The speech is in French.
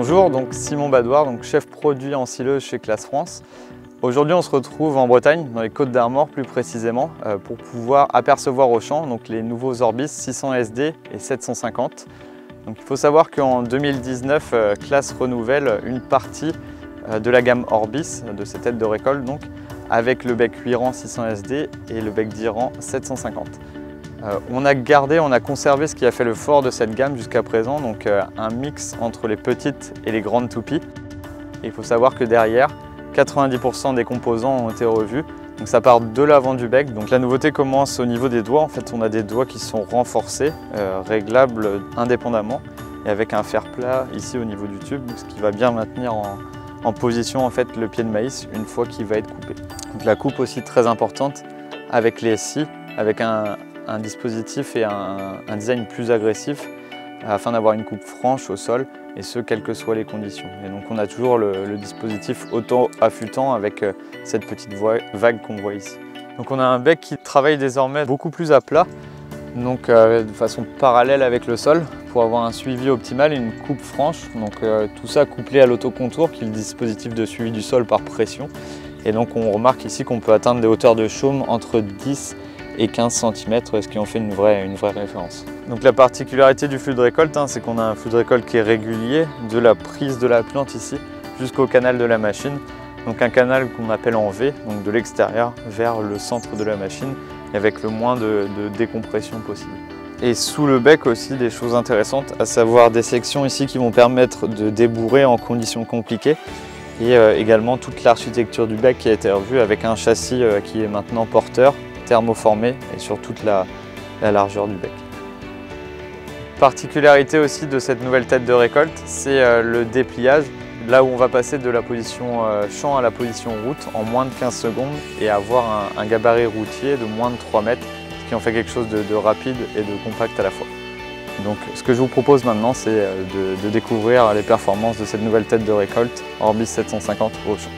Bonjour, donc Simon Badoir, chef produit ensileuse chez Classe France. Aujourd'hui on se retrouve en Bretagne, dans les Côtes d'Armor plus précisément, pour pouvoir apercevoir au champ les nouveaux Orbis 600 SD et 750. Donc, il faut savoir qu'en 2019, Classe renouvelle une partie de la gamme Orbis, de ces têtes de récolte, avec le bec 8 rangs 600 SD et le bec 10 rangs 750. On a conservé ce qui a fait le fort de cette gamme jusqu'à présent, un mix entre les petites et les grandes toupies. Et il faut savoir que derrière, 90% des composants ont été revus. Donc ça part de l'avant du bec. Donc la nouveauté commence au niveau des doigts. En fait, on a des doigts qui sont renforcés, réglables indépendamment, et avec un fer plat ici au niveau du tube, ce qui va bien maintenir en position le pied de maïs une fois qu'il va être coupé. Donc la coupe aussi très importante avec les scies, avec un dispositif et un design plus agressif afin d'avoir une coupe franche au sol, et ce, quelles que soient les conditions. Et donc on a toujours le dispositif auto-affûtant avec cette petite vague qu'on voit ici. Donc on a un bec qui travaille désormais beaucoup plus à plat, de façon parallèle avec le sol, pour avoir un suivi optimal et une coupe franche. Tout ça couplé à l'autocontour, qui est le dispositif de suivi du sol par pression. Et donc on remarque ici qu'on peut atteindre des hauteurs de chaume entre 10 et 15 cm, ce qui en fait une vraie référence. Donc la particularité du flux de récolte, c'est qu'on a un flux de récolte qui est régulier, de la prise de la plante ici jusqu'au canal de la machine. Donc un canal qu'on appelle en V, de l'extérieur vers le centre de la machine, avec le moins de décompression possible. Et sous le bec aussi des choses intéressantes, à savoir des sections ici qui vont permettre de débourrer en conditions compliquées, et également toute l'architecture du bec qui a été revue avec un châssis qui est maintenant porteur, thermoformé, et sur toute la largeur du bec. Particularité aussi de cette nouvelle tête de récolte, c'est le dépliage, là où on va passer de la position champ à la position route en moins de 15 secondes et avoir un gabarit routier de moins de 3 mètres, ce qui en fait quelque chose de rapide et de compact à la fois. Donc ce que je vous propose maintenant, c'est de découvrir les performances de cette nouvelle tête de récolte Orbis 750 au champ.